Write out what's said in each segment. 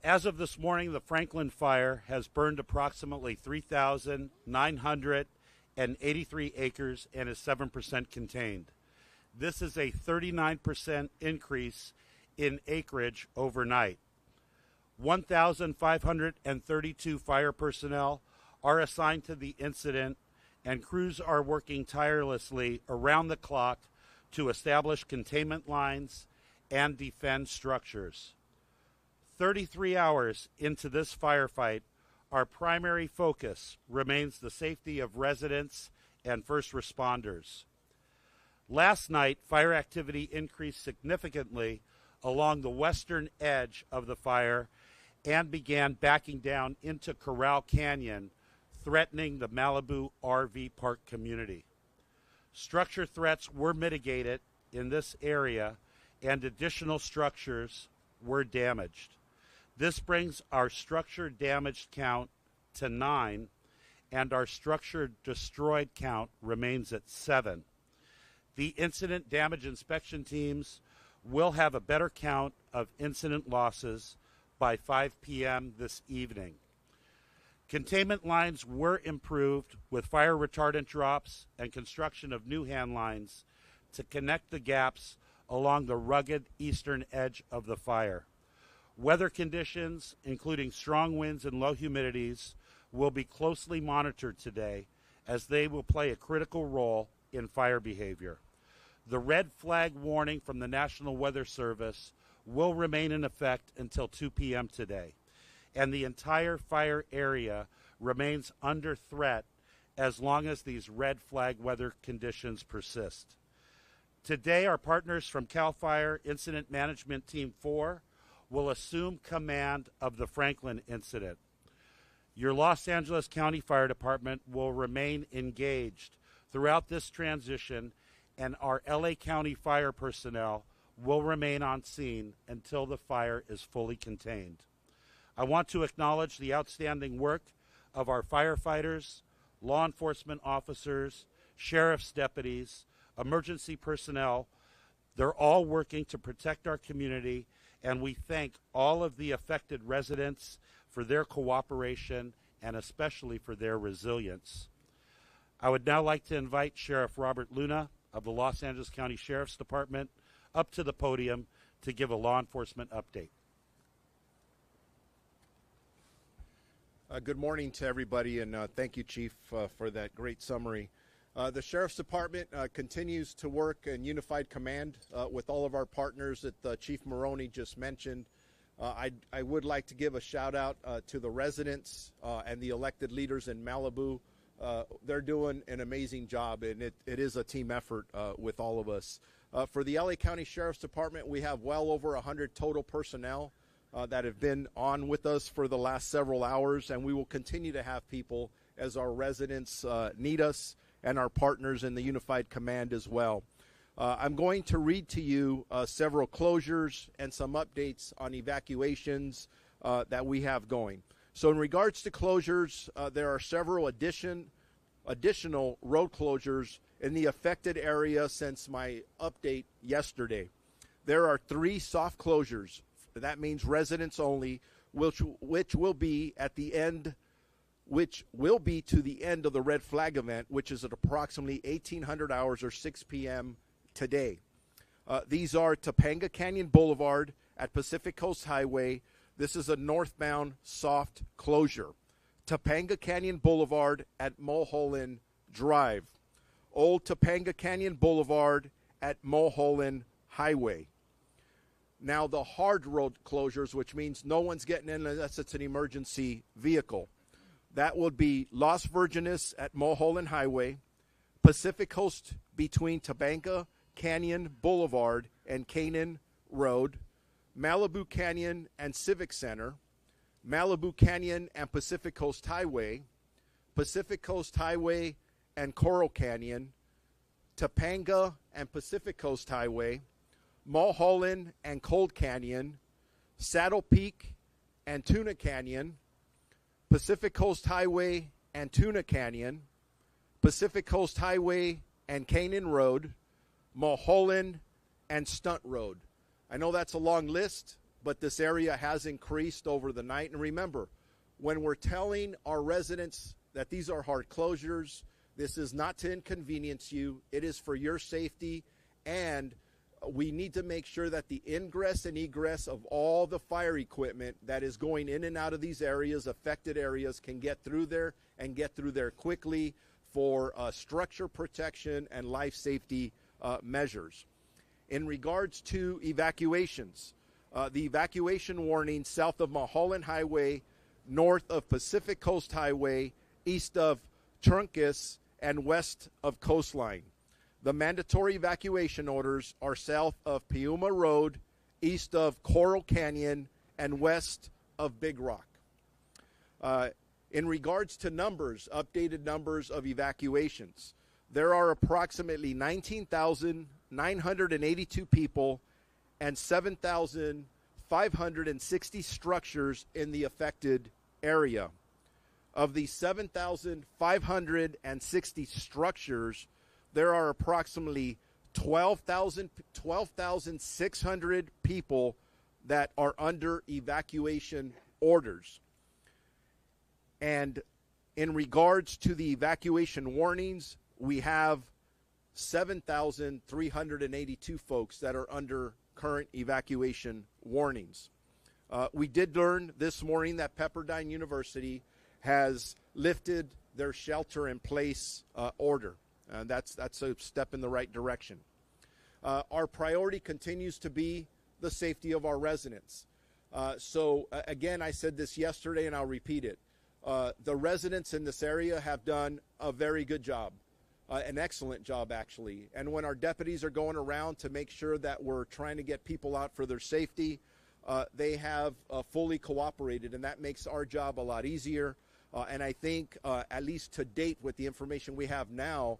As of this morning, the Franklin fire has burned approximately 3,983 acres and is 7% contained. This is a 39% increase in acreage overnight. 1,532 fire personnel are assigned to the incident, and crews are working tirelessly around the clock to establish containment lines and defend structures. 33 hours into this firefight, our primary focus remains the safety of residents and first responders. Last night, fire activity increased significantly along the western edge of the fire and began backing down into Corral Canyon, threatening the Malibu RV Park community. Structure threats were mitigated in this area, and additional structures were damaged. This brings our structure damaged count to 9, and our structure destroyed count remains at 7. The incident damage inspection teams will have a better count of incident losses by 5 p.m. this evening. Containment lines were improved with fire retardant drops and construction of new hand lines to connect the gaps along the rugged eastern edge of the fire. Weather conditions, including strong winds and low humidities, will be closely monitored today, as they will play a critical role in fire behavior. The red flag warning from the National Weather Service will remain in effect until 2 p.m. today, and the entire fire area remains under threat as long as these red flag weather conditions persist. Today, our partners from CAL FIRE Incident Management Team 4 will assume command of the Franklin incident. Your Los Angeles County Fire Department will remain engaged throughout this transition, and our LA County fire personnel will remain on scene until the fire is fully contained. I want to acknowledge the outstanding work of our firefighters, law enforcement officers, sheriff's deputies, emergency personnel. They're all working to protect our community, and we thank all of the affected residents for their cooperation and especially for their resilience. I would now like to invite Sheriff Robert Luna of the Los Angeles County Sheriff's Department up to the podium to give a law enforcement update. Good morning to everybody, and thank you, Chief, for that great summary. The Sheriff's Department continues to work in unified command with all of our partners that Chief Maroney just mentioned. I would like to give a shout out to the residents and the elected leaders in Malibu. They're doing an amazing job, and it is a team effort with all of us. For the LA County Sheriff's Department, we have well over 100 total personnel that have been on with us for the last several hours, and we will continue to have people as our residents need us, and our partners in the Unified Command as well. I'm going to read to you several closures and some updates on evacuations that we have going. So in regards to closures, there are several additional road closures in the affected area since my update yesterday. There are 3 soft closures. That means residents only, which will be at the end, which will be to the end of the red flag event, which is at approximately 1800 hours or 6 p.m. today. These are Topanga Canyon Boulevard at Pacific Coast Highway. This is a northbound soft closure. Topanga Canyon Boulevard at Mulholland Drive. Old Topanga Canyon Boulevard at Mulholland Highway. Now the hard road closures, which means no one's getting in unless it's an emergency vehicle. That would be Las Virgenes at Mulholland Highway, Pacific Coast between Topanga Canyon Boulevard and Canaan Road, Malibu Canyon and Civic Center, Malibu Canyon and Pacific Coast Highway, Pacific Coast Highway and Coral Canyon, Topanga and Pacific Coast Highway, Mulholland and Cold Canyon, Saddle Peak and Tuna Canyon, Pacific Coast Highway and Tuna Canyon, Pacific Coast Highway and Canaan Road, Mulholland and Stunt Road. I know that's a long list, but this area has increased over the night. And remember, when we're telling our residents that these are hard closures, this is not to inconvenience you. It is for your safety, and we need to make sure that the ingress and egress of all the fire equipment that is going in and out of these areas, affected areas, can get through there and get through there quickly for structure protection and life safety measures. In regards to evacuations, the evacuation warning south of Mulholland Highway, north of Pacific Coast Highway, east of Truncus, and west of Coastline. The mandatory evacuation orders are south of Piuma Road, east of Coral Canyon, and west of Big Rock. In regards to numbers, updated numbers of evacuations, there are approximately 19,982 people and 7,560 structures in the affected area. Of the 7,560 structures, there are approximately 12,600 people that are under evacuation orders. And in regards to the evacuation warnings, we have 7,382 folks that are under current evacuation warnings. We did learn this morning that Pepperdine University has lifted their shelter-in-place order. That's a step in the right direction. Our priority continues to be the safety of our residents. Again, I said this yesterday and I'll repeat it. The residents in this area have done a very good job, an excellent job actually. And when our deputies are going around to make sure that we're trying to get people out for their safety, they have fully cooperated, and that makes our job a lot easier. And I think, at least to date, with the information we have now,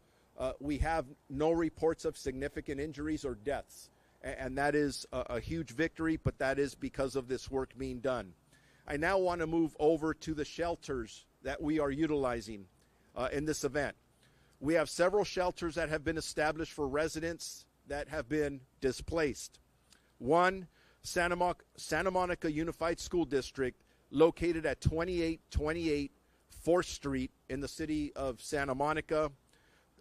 we have no reports of significant injuries or deaths. And that is a huge victory, but that is because of this work being done. I now want to move over to the shelters that we are utilizing in this event. We have several shelters that have been established for residents that have been displaced. One, Santa Monica Unified School District, located at 2828 4th Street in the city of Santa Monica.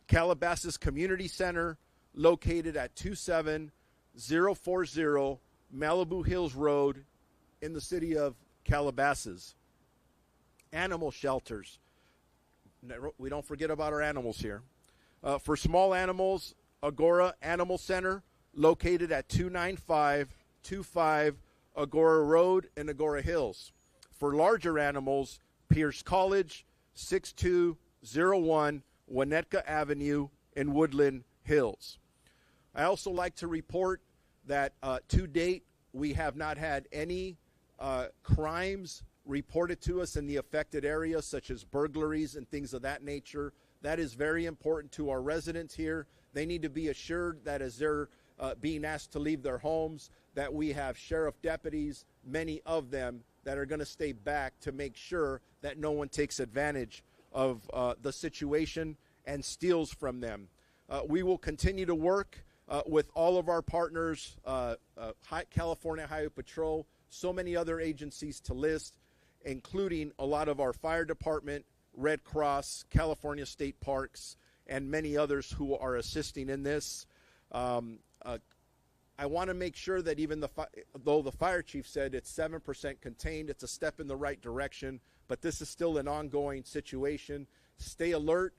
Calabasas Community Center, located at 27040 Malibu Hills Road in the city of Calabasas. Animal shelters. We don't forget about our animals here. For small animals, Agora Animal Center, located at 29525 Agora Road in Agora Hills. For larger animals, Pierce College, 6201 Winnetka Avenue in Woodland Hills. I also like to report that to date, we have not had any crimes reported to us in the affected areas, such as burglaries and things of that nature. That is very important to our residents here. They need to be assured that as they're being asked to leave their homes, that we have sheriff deputies, many of them, that are going to stay back to make sure that no one takes advantage of the situation and steals from them. We will continue to work with all of our partners, California Highway Patrol, so many other agencies to list, including a lot of our fire department, Red Cross, California State Parks, and many others who are assisting in this. I want to make sure that even though the fire chief said it's 7% contained, it's a step in the right direction, but this is still an ongoing situation. Stay alert,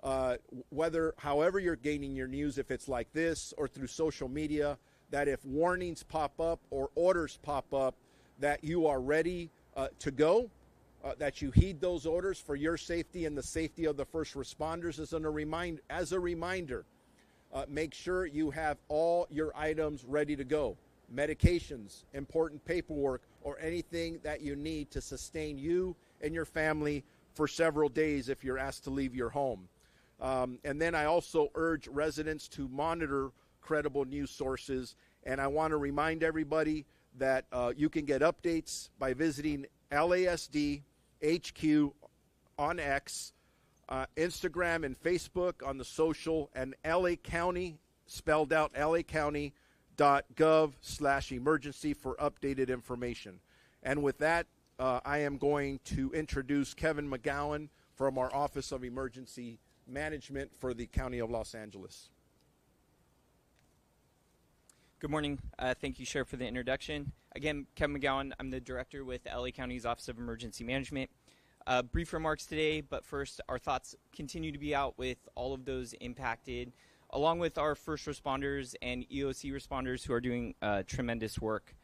however you're gaining your news, if it's like this or through social media, that if warnings pop up or orders pop up, that you are ready to go, that you heed those orders for your safety and the safety of the first responders. As a reminder, make sure you have all your items ready to go. Medications, important paperwork, or anything that you need to sustain you and your family for several days if you're asked to leave your home. And then I also urge residents to monitor credible news sources. And I want to remind everybody that you can get updates by visiting LASD HQ on X, Instagram and Facebook on the social, and LA County, spelled out LA County, .gov/emergency for updated information. And with that, I am going to introduce Kevin McGowan from our Office of Emergency Management for the County of Los Angeles. Good morning. Thank you, Sheriff, for the introduction. Again, Kevin McGowan. I'm the director with LA County's Office of Emergency Management. Brief remarks today, but first, our thoughts continue to be out with all of those impacted, along with our first responders and EOC responders who are doing tremendous work.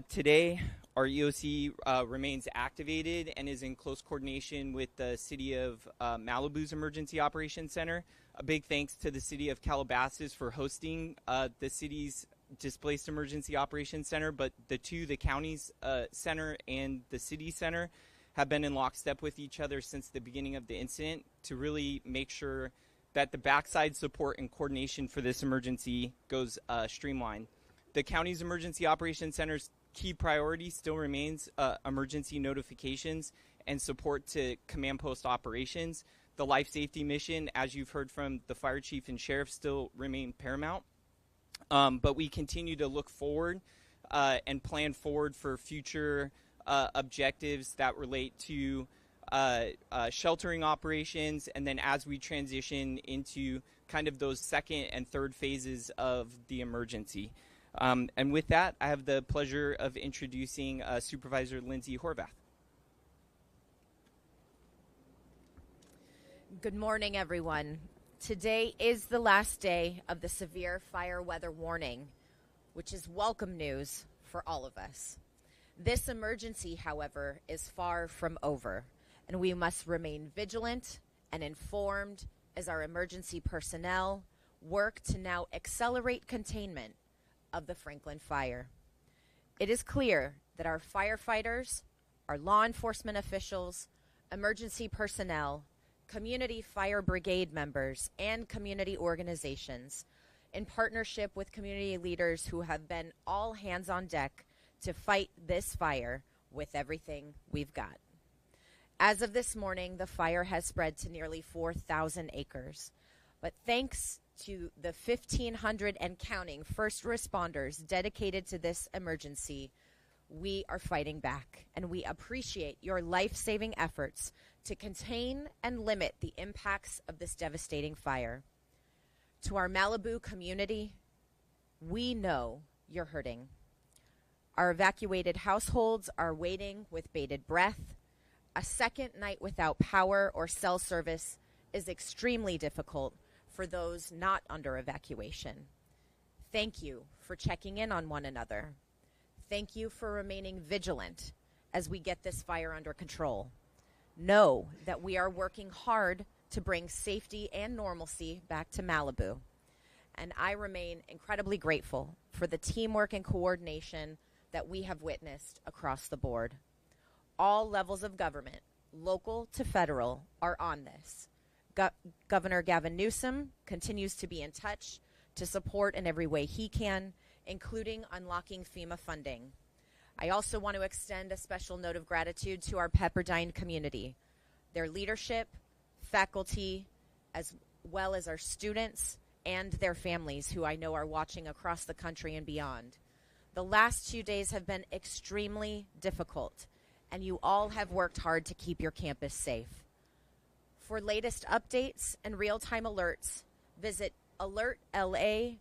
Today, our EOC remains activated and is in close coordination with the City of Malibu's Emergency Operations Center. A big thanks to the City of Calabasas for hosting the city's Displaced Emergency Operations Center, but the county's center and the city center have been in lockstep with each other since the beginning of the incident to really make sure that the backside support and coordination for this emergency goes streamlined. The county's Emergency Operations Center's key priority still remains emergency notifications and support to command post operations. The life safety mission, as you've heard from the fire chief and sheriff, still remain paramount. But we continue to look forward and plan forward for future objectives that relate to sheltering operations, and then as we transition into kind of those second and third phases of the emergency. And with that, I have the pleasure of introducing Supervisor Lindsay Horvath. Good morning, everyone. Today is the last day of the severe fire weather warning, which is welcome news for all of us. This emergency, however, is far from over, and we must remain vigilant and informed as our emergency personnel work to now accelerate containment of the Franklin fire. It is clear that our firefighters, our law enforcement officials, emergency personnel, community fire brigade members, and community organizations, in partnership with community leaders who have been all hands on deck to fight this fire with everything we've got. As of this morning, the fire has spread to nearly 4,000 acres. But thanks to the 1,500 and counting first responders dedicated to this emergency, we are fighting back, and we appreciate your life-saving efforts to contain and limit the impacts of this devastating fire. To our Malibu community, we know you're hurting. Our evacuated households are waiting with bated breath. A second night without power or cell service is extremely difficult for those not under evacuation. Thank you for checking in on one another. Thank you for remaining vigilant as we get this fire under control. Know that we are working hard to bring safety and normalcy back to Malibu. And I remain incredibly grateful for the teamwork and coordination that we have witnessed across the board. All levels of government, local to federal, are on this. Governor Gavin Newsom continues to be in touch to support in every way he can, including unlocking FEMA funding. I also want to extend a special note of gratitude to our Pepperdine community, their leadership, faculty, as well as our students and their families who I know are watching across the country and beyond. The last 2 days have been extremely difficult, and you all have worked hard to keep your campus safe. For latest updates and real-time alerts, visit alertla.org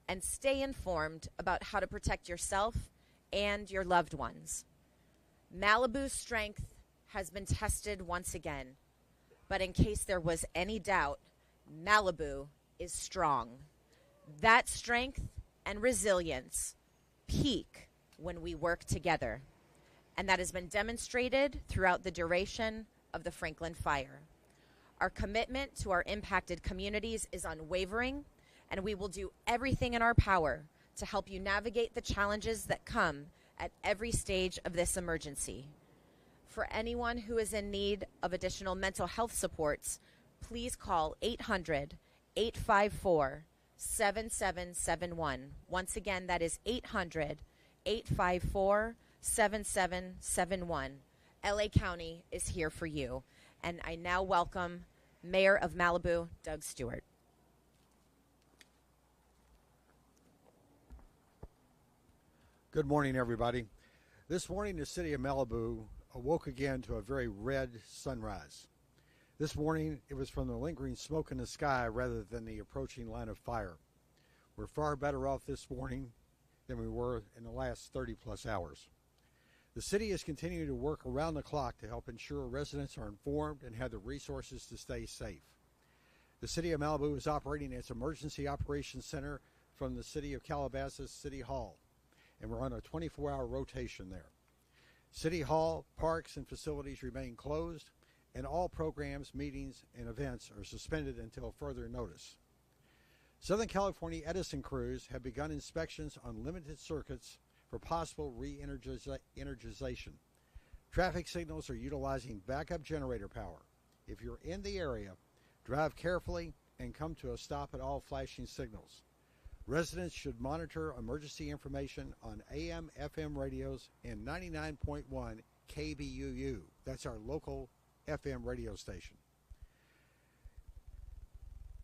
and stay informed about how to protect yourself and your loved ones. Malibu's strength has been tested once again, but in case there was any doubt, Malibu is strong. That strength and resilience peak when we work together, and that has been demonstrated throughout the duration of the Franklin fire. Our commitment to our impacted communities is unwavering, and we will do everything in our power to help you navigate the challenges that come at every stage of this emergency. For anyone who is in need of additional mental health supports, please call 800-854-7771. Once again, that is 800-854-7771. LA County is here for you. And I now welcome Mayor of Malibu, Doug Stewart. Good morning, everybody. This morning, the city of Malibu awoke again to a very red sunrise. This morning, it was from the lingering smoke in the sky rather than the approaching line of fire. We're far better off this morning than we were in the last 30-plus hours. The city is continuing to work around the clock to help ensure residents are informed and have the resources to stay safe. The city of Malibu is operating its Emergency Operations Center from the city of Calabasas City Hall, and we're on a 24-hour rotation there. City Hall, parks, and facilities remain closed, and all programs, meetings, and events are suspended until further notice. Southern California Edison crews have begun inspections on limited circuits for possible re-energization. Traffic signals are utilizing backup generator power. If you're in the area, drive carefully and come to a stop at all flashing signals. Residents should monitor emergency information on AM, FM radios and 99.1 KBUU. That's our local FM radio station.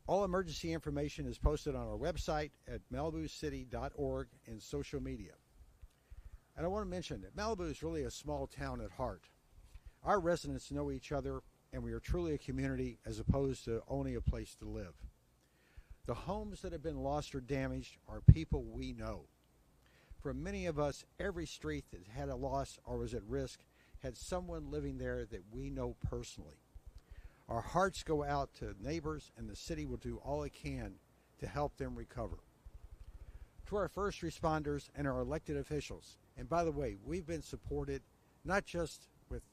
All emergency information is posted on our website at malibucity.org and social media. And I want to mention that Malibu is really a small town at heart. Our residents know each other, and we are truly a community as opposed to only a place to live. The homes that have been lost or damaged are people we know. For many of us, every street that had a loss or was at risk had someone living there that we know personally. Our hearts go out to neighbors, and the city will do all it can to help them recover. To our first responders and our elected officials, and by the way, we've been supported not just with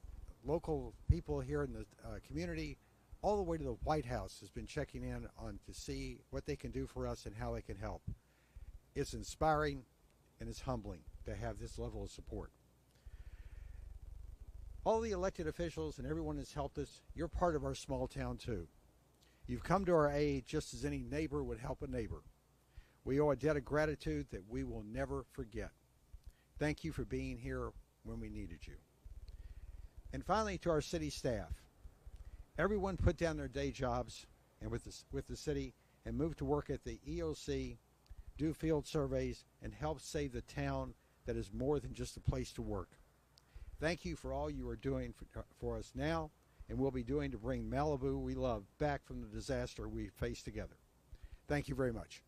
local people here in the community, all the way to the White House has been checking in on to see what they can do for us and how they can help. It's inspiring and it's humbling to have this level of support. All the elected officials and everyone that's helped us, you're part of our small town too. You've come to our aid just as any neighbor would help a neighbor. We owe a debt of gratitude that we will never forget. Thank you for being here when we needed you. And finally, to our city staff. Everyone put down their day jobs and with the city and moved to work at the EOC, do field surveys, and help save the town that is more than just a place to work. Thank you for all you are doing for us now and will be doing to bring Malibu we love back from the disaster we faced together. Thank you very much.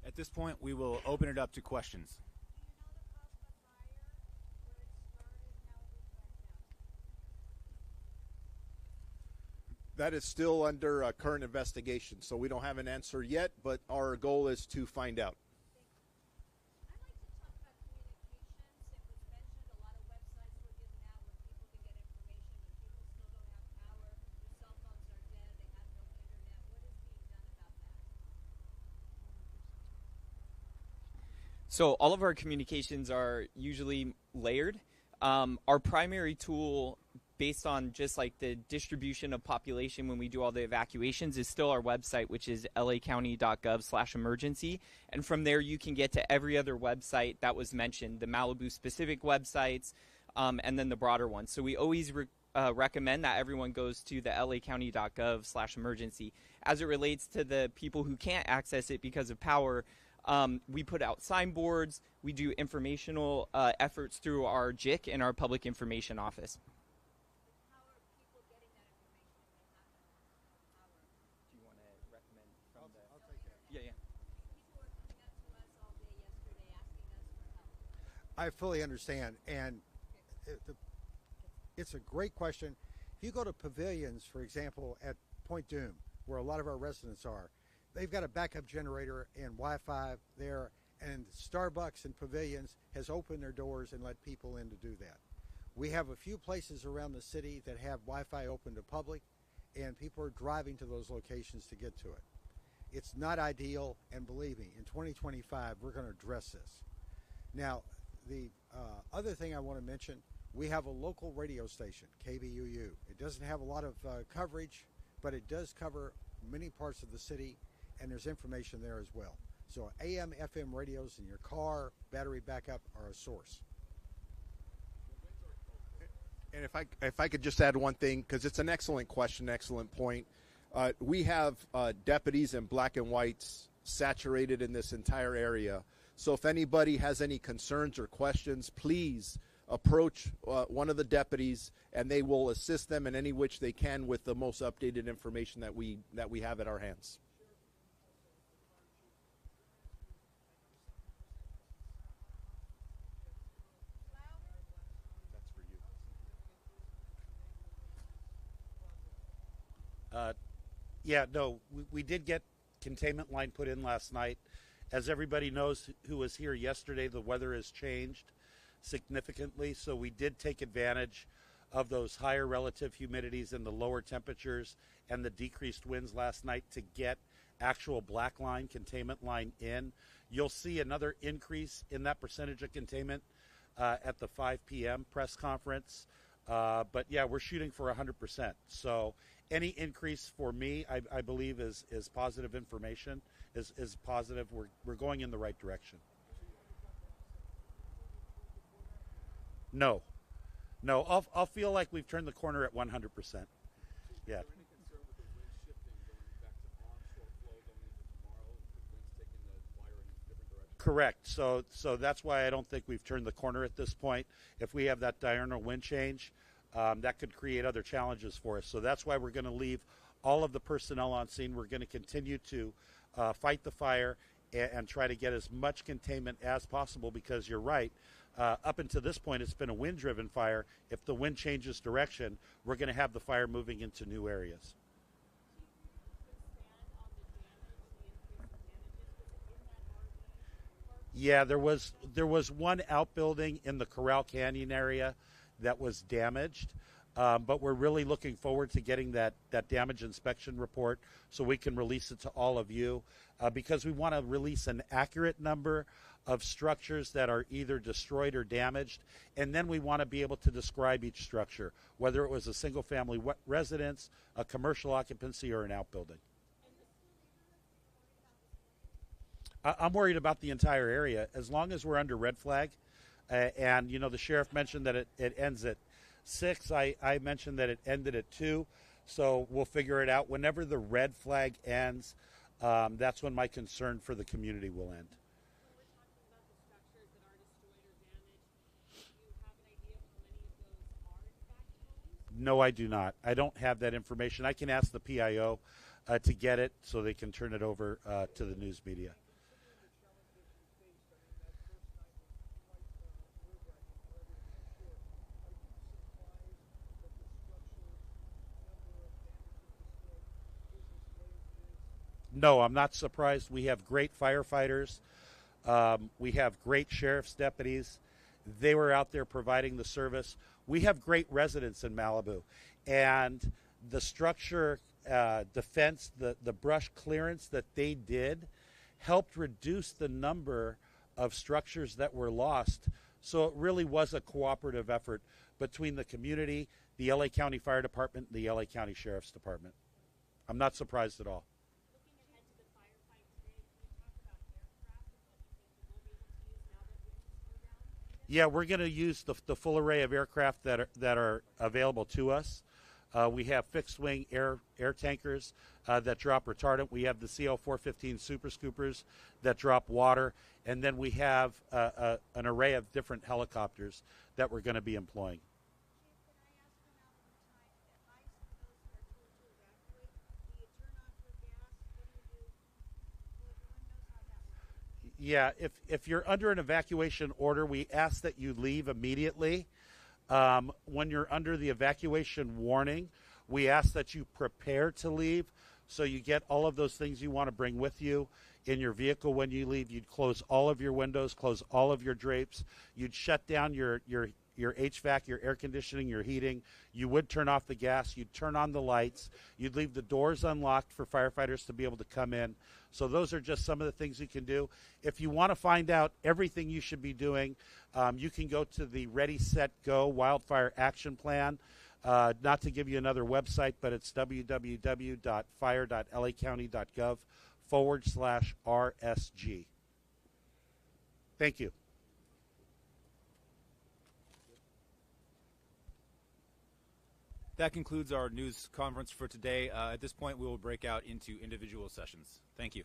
At this point, we will open it up to questions. That is still under current investigation, so we don't have an answer yet, but our goal is to find out. I'd like to talk about communications. It was mentioned a lot of websites were given out where people can get information, but people still don't have power. Their cell phones are dead. They have no internet. What is being done about that? So all of our communications are usually layered. Our primary tool, based on just like the distribution of population when we do all the evacuations, is still our website, which is lacounty.gov/emergency. And from there, you can get to every other website that was mentioned, the Malibu specific websites, and then the broader ones. So we always recommend that everyone goes to the lacounty.gov/emergency. As it relates to the people who can't access it because of power, we put out signboards. We do informational efforts through our JIC and our public information office. How are people getting that information if they have no power? Do you want to recommend from the? I'll take that. Yeah. People were coming up to us all day yesterday asking us for help. I fully understand, and it's a great question. If you go to pavilions, for example, at Point Doom, where a lot of our residents are, they've got a backup generator and Wi-Fi there, and Starbucks and Pavilions has opened their doors and let people in to do that. We have a few places around the city that have Wi-Fi open to public, and people are driving to those locations to get to it. It's not ideal, and believe me, in 2025, we're going to address this. Now, the other thing I want to mention, we have a local radio station, KBUU. It doesn't have a lot of coverage, but it does cover many parts of the city, and there's information there as well. So AM, FM radios in your car, battery backup are a source. And if I could just add one thing, because it's an excellent question, excellent point. We have deputies in black and whites saturated in this entire area. So if anybody has any concerns or questions, please approach one of the deputies, and they will assist them in any which they can with the most updated information that we have at our hands. Yeah, no, we did get containment line put in last night. As everybody knows who was here yesterday, the weather has changed significantly, so we did take advantage of those higher relative humidities and the lower temperatures and the decreased winds last night to get actual black line containment line in. You'll see another increase in that percentage of containment at the 5 p.m. press conference. But yeah, we're shooting for 100%. So any increase for me, I believe, is positive information, is positive. We're going in the right direction. No, I'll feel like we've turned the corner at 100%. Yeah. Correct. So that's why I don't think we've turned the corner at this point. If we have that diurnal wind change, that could create other challenges for us. So that's why we're going to leave all of the personnel on scene. We're going to continue to fight the fire and try to get as much containment as possible, because you're right. Up until this point, it's been a wind-driven fire. If the wind changes direction, we're going to have the fire moving into new areas. Yeah, there was one outbuilding in the Corral Canyon area that was damaged, but we're really looking forward to getting that damage inspection report so we can release it to all of you, because we want to release an accurate number of structures that are either destroyed or damaged, and then we want to be able to describe each structure, whether it was a single-family residence, a commercial occupancy, or an outbuilding. I'm worried about the entire area. As long as we're under red flag, and the sheriff mentioned that it ends at 6. I mentioned that it ended at 2, so we'll figure it out. Whenever the red flag ends, that's when my concern for the community will end. No, I do not. I don't have that information. I can ask the PIO to get it so they can turn it over to the news media. No, I'm not surprised. We have great firefighters. We have great sheriff's deputies. They were out there providing the service. We have great residents in Malibu. And the structure defense, the brush clearance that they did helped reduce the number of structures that were lost. So it really was a cooperative effort between the community, the LA County Fire Department, and the LA County Sheriff's Department. I'm not surprised at all. Yeah, we're going to use the full array of aircraft that are available to us. We have fixed-wing air tankers that drop retardant. We have the CL-415 Super Scoopers that drop water. And then we have an array of different helicopters that we're going to be employing. Yeah, if you're under an evacuation order, we ask that you leave immediately. When you're under the evacuation warning, we ask that you prepare to leave, so you get all of those things you want to bring with you in your vehicle when you leave. You'd close all of your windows, close all of your drapes. You'd shut down your HVAC, your air conditioning, your heating. You would turn off the gas. You'd turn on the lights. You'd leave the doors unlocked for firefighters to be able to come in. So those are just some of the things you can do. If you want to find out everything you should be doing, you can go to the Ready, Set, Go Wildfire Action Plan. Not to give you another website, but it's www.fire.lacounty.gov/RSG. Thank you. That concludes our news conference for today. At this point, we will break out into individual sessions. Thank you.